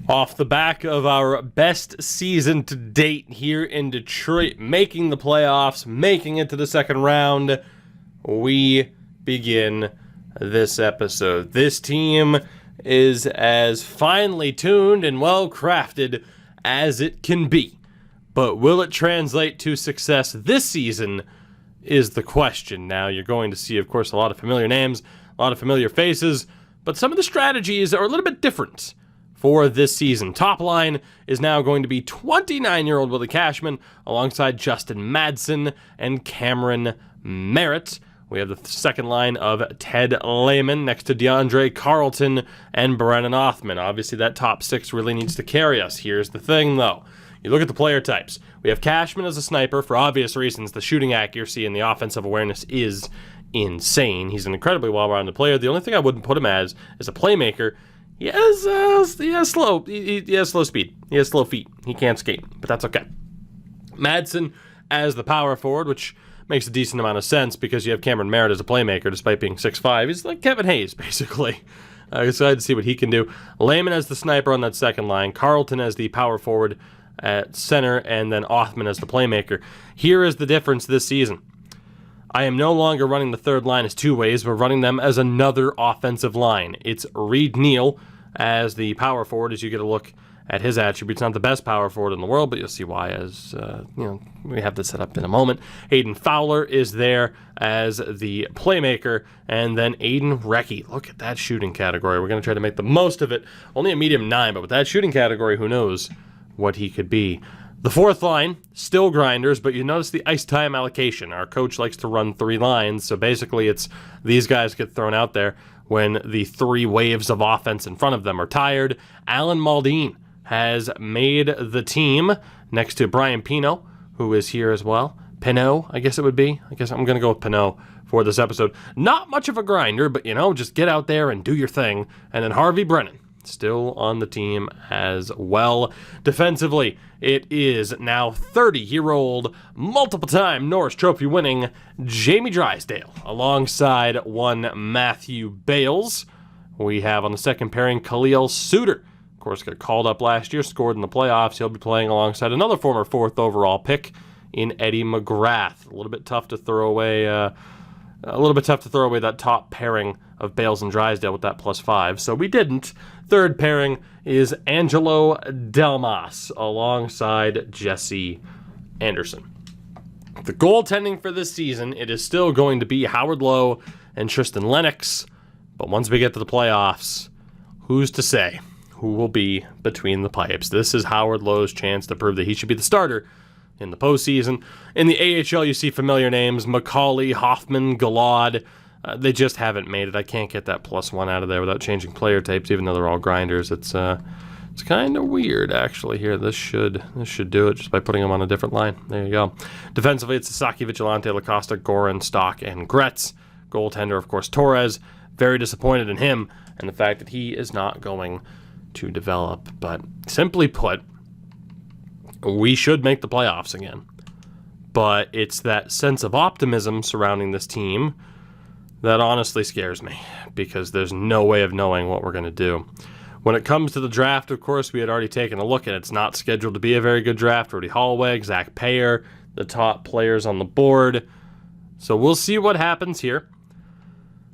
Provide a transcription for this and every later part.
Off the back of our best season to date here in Detroit, making the playoffs, making it to the second round, we begin this episode. This team is as finely tuned and well crafted as it can be. But will it translate to success this season is the question. Now, you're going to see, of course, a lot of familiar names, a lot of familiar faces, but some of the strategies are a little bit different for this season. Top line is now going to be 29-year-old Willie Cashman alongside Justin Madsen and Cameron Merritt. We have the second line of Ted Lehman next to DeAndre Carlton and Brennan Othman. Obviously, that top six really needs to carry us. Here's the thing, though. You look at the player types. We have Cashman as a sniper for obvious reasons. The shooting accuracy and the offensive awareness is insane. He's an incredibly well-rounded player. The only thing I wouldn't put him as is a playmaker. He has slow speed. He has slow feet. He can't skate, but that's okay. Madsen as the power forward, which makes a decent amount of sense because you have Cameron Merritt as a playmaker despite being 6'5". He's like Kevin Hayes, basically. Excited to see what he can do. Lehman as the sniper on that second line. Carlton as the power forward at center, and then Othman as the playmaker. Here is the difference this season. I am no longer running the third line as two ways. We're running them as another offensive line. It's Reed Neal as the power forward as you get a look at his attributes. Not the best power forward in the world, but you'll see why as we have this set up in a moment. Aiden Fowler is there as the playmaker, and then Aiden Recchi. Look at that shooting category. We're going to try to make the most of it. Only a medium 9, but with that shooting category, who knows what he could be. The fourth line, still grinders, but you notice the ice time allocation. Our coach likes to run 3 lines, so basically it's these guys get thrown out there when the 3 waves of offense in front of them are tired. Alan Maldine has made the team next to Brian Pino, who is here as well. Pinot, I guess it would be. I guess I'm going to go with Pinot for this episode. Not much of a grinder, but, just get out there and do your thing. And then Harvey Brennan, still on the team as well. Defensively, it is now 30-year-old, multiple-time Norris Trophy winning Jamie Drysdale alongside one Matthew Bales. We have on the second pairing Khalil Suter. Of course, got called up last year, scored in the playoffs. He'll be playing alongside another former 4th overall pick in Eddie McGrath. A little bit tough to throw away that top pairing of Bales and Drysdale with that +5, so we didn't. Third pairing is Angelo Delmas alongside Jesse Anderson. The goaltending for this season, it is still going to be Howard Lowe and Tristan Lennox, but once we get to the playoffs, who's to say who will be between the pipes? This is Howard Lowe's chance to prove that he should be the starter in the postseason. In the AHL, you see familiar names, McCauley, Hoffman, Galad. They just haven't made it. I can't get that +1 out of there without changing player types, even though they're all grinders. It's kind of weird, actually, here. This should do it just by putting them on a different line. There you go. Defensively, it's Sasaki, Vigilante, Lacosta, Goran, Stock, and Gretz. Goaltender, of course, Torres. Very disappointed in him and the fact that he is not going to develop. But simply put, we should make the playoffs again. But it's that sense of optimism surrounding this team that honestly scares me, because there's no way of knowing what we're going to do. When it comes to the draft, of course, we had already taken a look at it. It's not scheduled to be a very good draft. Rudy Holloweg, Zach Payer, the top players on the board. So we'll see what happens here.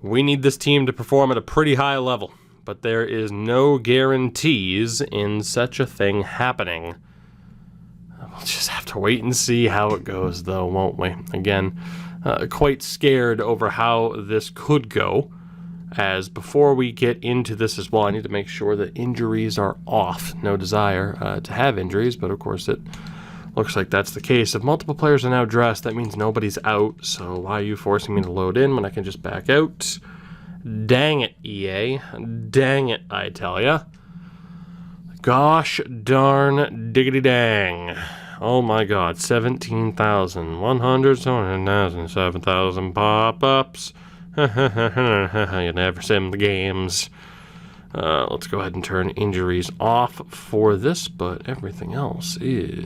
We need this team to perform at a pretty high level, but there is no guarantees in such a thing happening. We'll just have to wait and see how it goes, though, won't we? Again, quite scared over how this could go, as before we get into this as well, I need to make sure that injuries are off. No desire to have injuries, but of course it looks like that's the case. If multiple players are now dressed, that means nobody's out, so why are you forcing me to load in when I can just back out? Dang it, EA. Dang it, I tell ya. Gosh darn diggity dang. Oh my god, 17,100, 7,000 pop-ups. You never sim the games. Let's go ahead and turn injuries off for this, but everything else is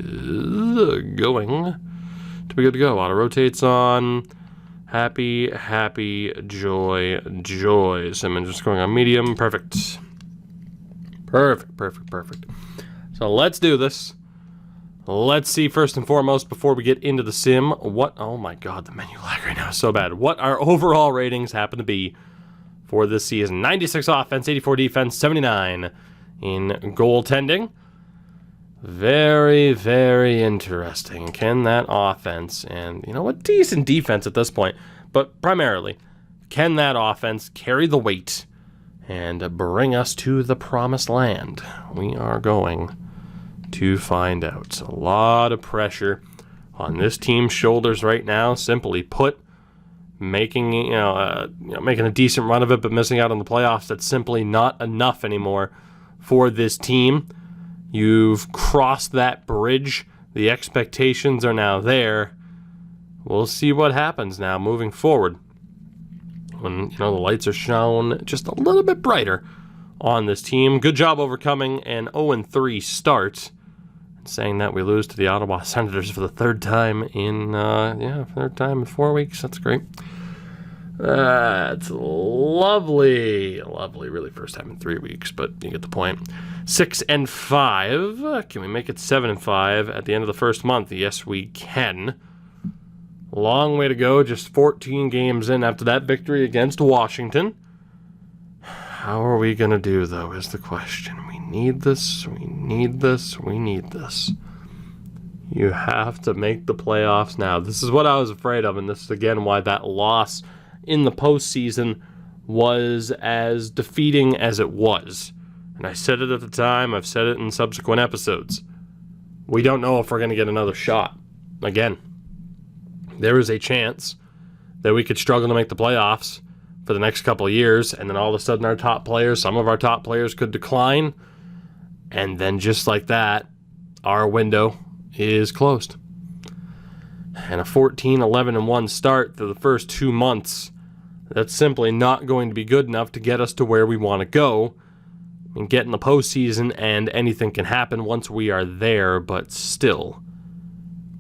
going to be good to go. Auto rotates on. Happy, happy, joy, joy. Simmons just going on medium. Perfect. Perfect. So let's do this. Let's see first and foremost before we get into the sim. Oh my god, the menu lag right now is so bad. What our overall ratings happen to be for this season. 96 offense, 84 defense, 79 in goaltending. Very, very interesting. Can that offense, and you know what, decent defense at this point, but primarily, can that offense carry the weight and bring us to the promised land? We are going to find out. A lot of pressure on this team's shoulders right now. Simply put, making a decent run of it, but missing out on the playoffs. That's simply not enough anymore for this team. You've crossed that bridge. The expectations are now there. We'll see what happens now moving forward, when the lights are shown just a little bit brighter on this team. Good job overcoming an 0-3 start. Saying that we lose to the Ottawa Senators for the third time in 4 weeks. That's great. That's lovely. Really, first time in 3 weeks, but you get the point. 6-5. Can we make it 7-5 at the end of the first month? Yes, we can. Long way to go. Just 14 games in after that victory against Washington. How are we going to do, though, is the question. We need this. You have to make the playoffs now. This is what I was afraid of, and this is, again, why that loss in the postseason was as defeating as it was. And I said it at the time. I've said it in subsequent episodes. We don't know if we're going to get another shot. Again, there is a chance that we could struggle to make the playoffs for the next couple of years, and then all of a sudden some of our top players could decline, and then just like that, our window is closed. And a 14-11-1 start through the first 2 months, that's simply not going to be good enough to get us to where we want to go and get in the postseason, and anything can happen once we are there, but still,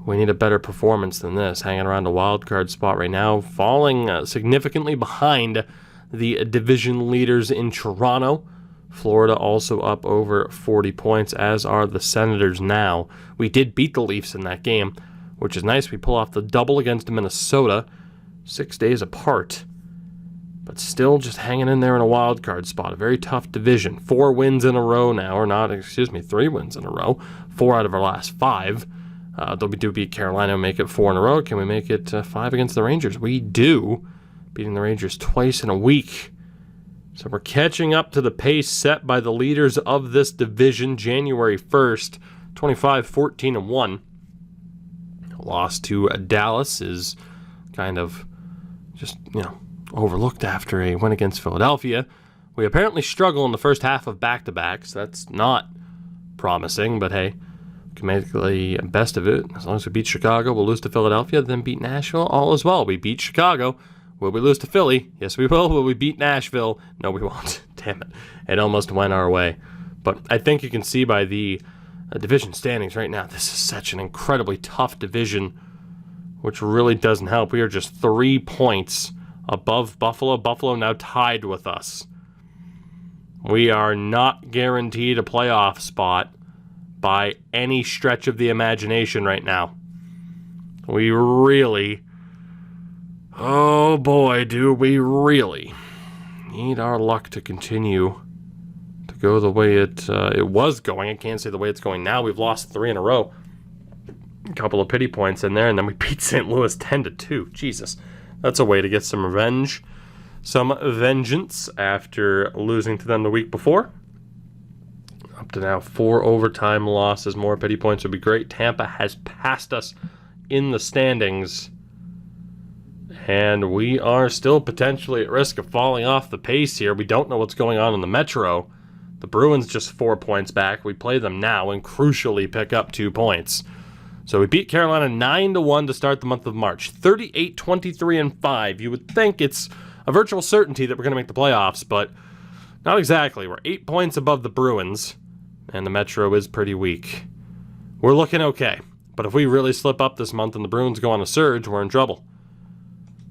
we need a better performance than this. Hanging around the wild card spot right now, falling significantly behind the division leaders in Toronto. Florida also up over 40 points, as are the Senators now. We did beat the Leafs in that game, which is nice. We pull off the double against Minnesota 6 days apart, but still just hanging in there in a wild card spot. A very tough division. 3 wins in a row now, 3 wins in a row. 4 out of our last 5. Though we do beat Carolina, make it 4 in a row. Can we make it 5 against the Rangers? We do, beating the Rangers twice in a week. So we're catching up to the pace set by the leaders of this division. January 1st, 25-14-1. Loss to Dallas is kind of just, overlooked after a win against Philadelphia. We apparently struggle in the first half of back-to-backs. That's not promising, but hey, can make the best of it. As long as we beat Chicago, we'll lose to Philadelphia, then beat Nashville, all as well. We beat Chicago. Will we lose to Philly? Yes, we will. Will we beat Nashville? No, we won't. Damn it. It almost went our way. But I think you can see by the division standings right now, this is such an incredibly tough division, which really doesn't help. We are just 3 points above Buffalo. Buffalo now tied with us. We are not guaranteed a playoff spot by any stretch of the imagination right now. We really, oh boy, do we really need our luck to continue to go the way it was going. I can't say the way it's going now. We've lost 3 in a row. A couple of pity points in there, and then we beat St. Louis 10-2. Jesus, that's a way to get some revenge. Some vengeance after losing to them the week before. Up to now, 4 overtime losses. More pity points would be great. Tampa has passed us in the standings, and we are still potentially at risk of falling off the pace here. We don't know what's going on in the Metro. The Bruins just 4 points back. We play them now and crucially pick up 2 points. So we beat Carolina 9-1 to start the month of March. 38-23-5. You would think it's a virtual certainty that we're going to make the playoffs, but not exactly. We're 8 points above the Bruins, and the Metro is pretty weak. We're looking okay, but if we really slip up this month and the Bruins go on a surge, we're in trouble.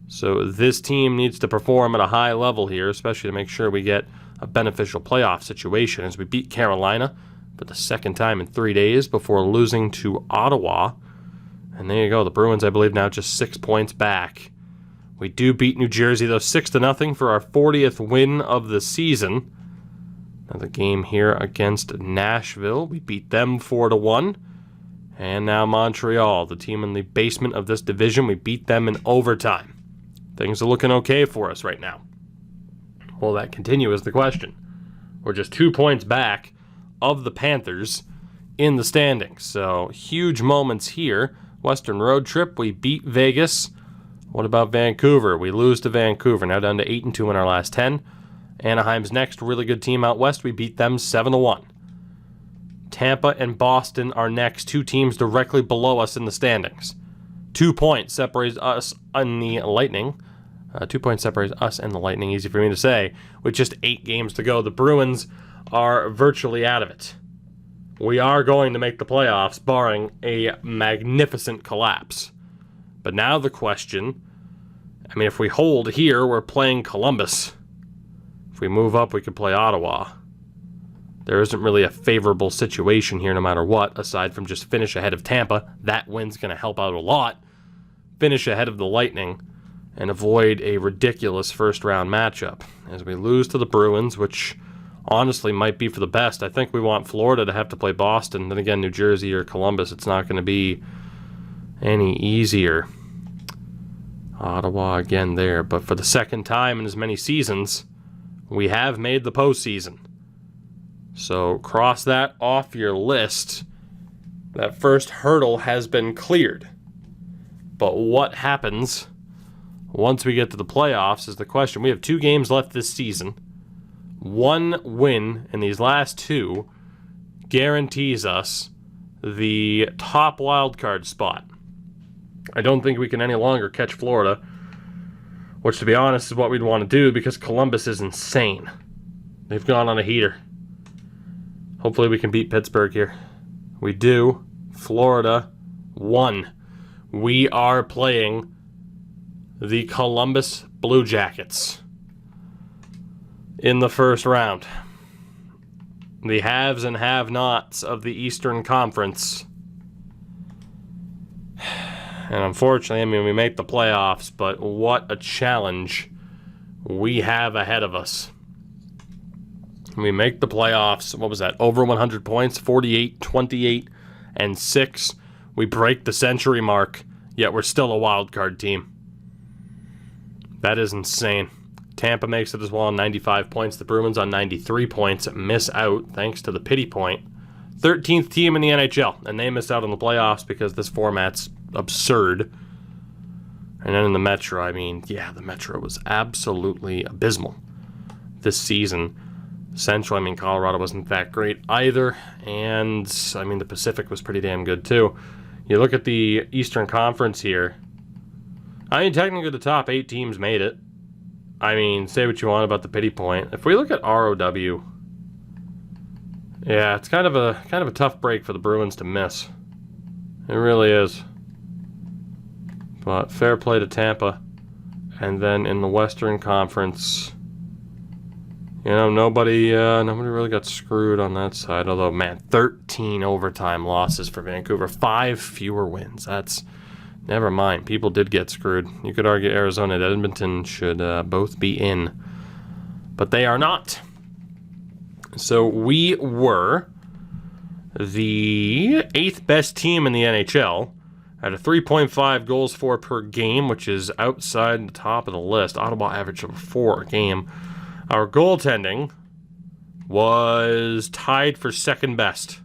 So this team needs to perform at a high level here, especially to make sure we get a beneficial playoff situation as we beat Carolina for the second time in 3 days before losing to Ottawa. And there you go. The Bruins, I believe, now just 6 points back. We do beat New Jersey, though, 6-0 for our 40th win of the season. Another game here against Nashville. We beat them 4-1. And now Montreal, the team in the basement of this division, we beat them in overtime. Things are looking okay for us right now. Will that continue is the question. We're just 2 points back of the Panthers in the standings. So huge moments here. Western road trip, we beat Vegas. What about Vancouver? We lose to Vancouver, now down to 8-2 in our last 10. Anaheim's next really good team out west, we beat them 7-1. Tampa and Boston are next, 2 teams directly below us in the standings. 2 points separates us and the Lightning. 2 points separates us and the Lightning, easy for me to say, with just 8 games to go. The Bruins are virtually out of it. We are going to make the playoffs, barring a magnificent collapse. But now the question, I mean, if we hold here, we're playing Columbus. If we move up, we could play Ottawa. There isn't really a favorable situation here no matter what, aside from just finish ahead of Tampa. That win's going to help out a lot. Finish ahead of the Lightning and avoid a ridiculous first-round matchup. As we lose to the Bruins, which honestly might be for the best. I think we want Florida to have to play Boston. Then again, New Jersey or Columbus, it's not going to be any easier. Ottawa again there. But for the second time in as many seasons, we have made the postseason. So cross that off your list. That first hurdle has been cleared. But what happens once we get to the playoffs is the question. We have 2 games left this season. 1 win in these last 2 guarantees us the top wildcard spot. I don't think we can any longer catch Florida, which, to be honest, is what we'd want to do because Columbus is insane. They've gone on a heater. Hopefully we can beat Pittsburgh here. We do. Florida won. We are playing the Columbus Blue Jackets in the first round. The haves and have-nots of the Eastern Conference. And unfortunately, I mean, we make the playoffs, but what a challenge we have ahead of us. We make the playoffs. What was that? Over 100 points, 48, 28, and 6. We break the century mark, yet we're still a wild card team. That is insane. Tampa makes it as well on 95 points. The Bruins on 93 points miss out thanks to the pity point. 13th team in the NHL, and they miss out on the playoffs because this format's absurd. And then in the Metro, I mean, yeah, the Metro was absolutely abysmal this season. Central, I mean, Colorado wasn't that great either. And, I mean, the Pacific was pretty damn good, too. You look at the Eastern Conference here. I mean, technically the top 8 teams made it. I mean, say what you want about the pity point. If we look at ROW, yeah, it's kind of a tough break for the Bruins to miss. It really is. But fair play to Tampa. And then in the Western Conference, you know, nobody really got screwed on that side. Although, man, 13 overtime losses for Vancouver. 5 fewer wins. That's... Never mind. People did get screwed. You could argue Arizona and Edmonton should both be in. But they are not. So we were the 8th best team in the NHL at a 3.5 goals for per game, which is outside the top of the list. Ottawa averaged over 4 a game. Our goaltending was tied for second best.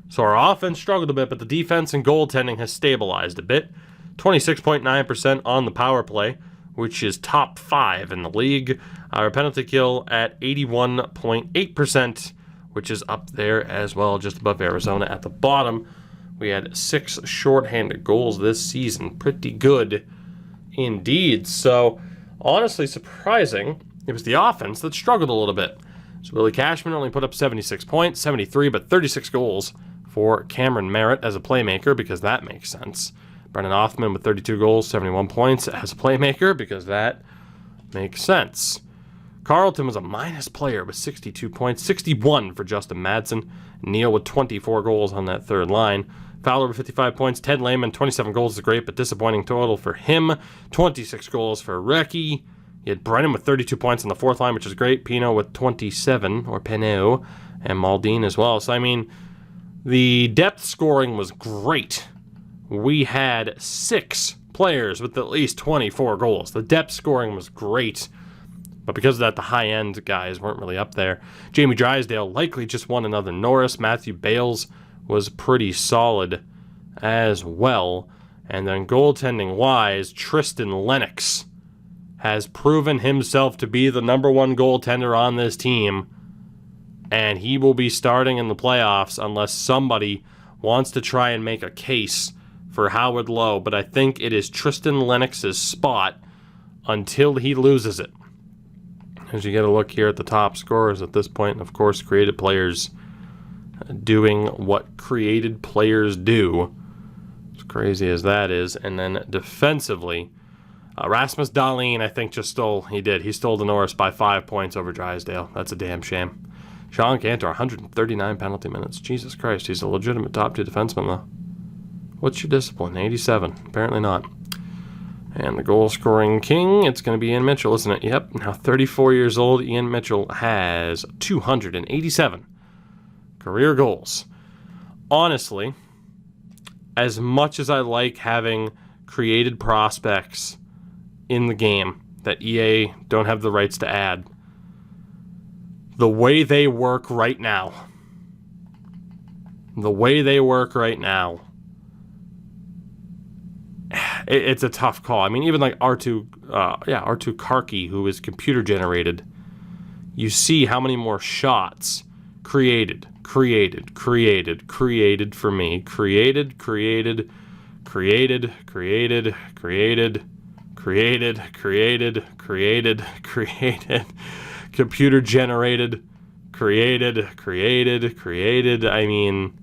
So our offense struggled a bit, but the defense and goaltending has stabilized a bit. 26.9% on the power play, which is top 5 in the league. Our penalty kill at 81.8%, which is up there as well, just above Arizona at the bottom. We had 6 shorthanded goals this season. Pretty good indeed. So, honestly surprising, it was the offense that struggled a little bit. So Willie Cashman only put up 76 points, 73, but 36 goals for Cameron Merritt as a playmaker, because that makes sense. Brennan Othman with 32 goals, 71 points as a playmaker, because that makes sense. Carlton was a minus player with 62 points, 61 for Justin Madsen. Neal with 24 goals on that third line. Fowler with 55 points. Ted Lehman, 27 goals is great, but disappointing total for him. 26 goals for Recchi. You had Brennan with 32 points on the fourth line, which is great. Pino with 27, or Pinot, and Maldine as well. So, I mean, the depth scoring was great. We had 6 players with at least 24 goals. The depth scoring was great. But because of that, the high-end guys weren't really up there. Jamie Drysdale likely just won another Norris. Matthew Bales was pretty solid as well. And then goaltending-wise, Tristan Lennox has proven himself to be the #1 goaltender on this team. And he will be starting in the playoffs unless somebody wants to try and make a case for Howard Lowe. But I think it is Tristan Lennox's spot until he loses it. As you get a look here at the top scorers at this point, of course, created players doing what created players do. As crazy as that is. And then defensively, Rasmus Dahlin, I think, just stole. He did. He stole the Norris by 5 points over Drysdale. That's a damn shame. Sean Cantor, 139 penalty minutes. Jesus Christ, he's a legitimate top 2 defenseman, though. What's your discipline? 87. Apparently not. And the goal-scoring king, it's going to be Ian Mitchell, isn't it? Yep. Now 34 years old, Ian Mitchell has 287 career goals. Honestly, as much as I like having created prospects in the game that EA don't have the rights to add, the way they work right now, it's a tough call. I mean, even like R2 Karki, who is computer generated, you see how many more shots created for me. Created, computer generated, created. I mean,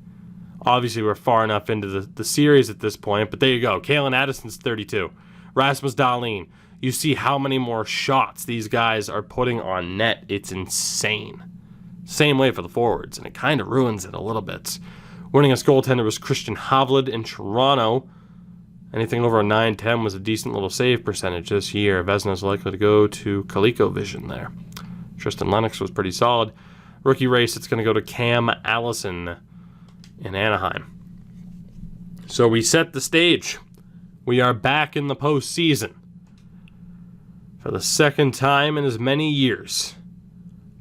obviously, we're far enough into the series at this point, but there you go. Kalen Addison's 32. Rasmus Dahlin. You see how many more shots these guys are putting on net. It's insane. Same way for the forwards, and it kind of ruins it a little bit. Winning us goaltender was Christian Havlid in Toronto. Anything over a 9-10 was a decent little save percentage this year. Vesna's likely to go to ColecoVision there. Tristan Lennox was pretty solid. Rookie race, it's going to go to Cam Allison in Anaheim. So we set the stage. We are back in the postseason for the second time in as many years.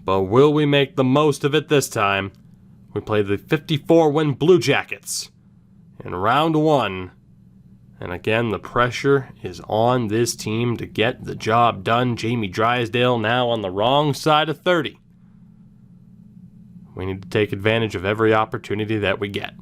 But will we make the most of it this time? We play the 54-win Blue Jackets in round 1. And again, the pressure is on this team to get the job done. Jamie Drysdale now on the wrong side of 30. We need to take advantage of every opportunity that we get.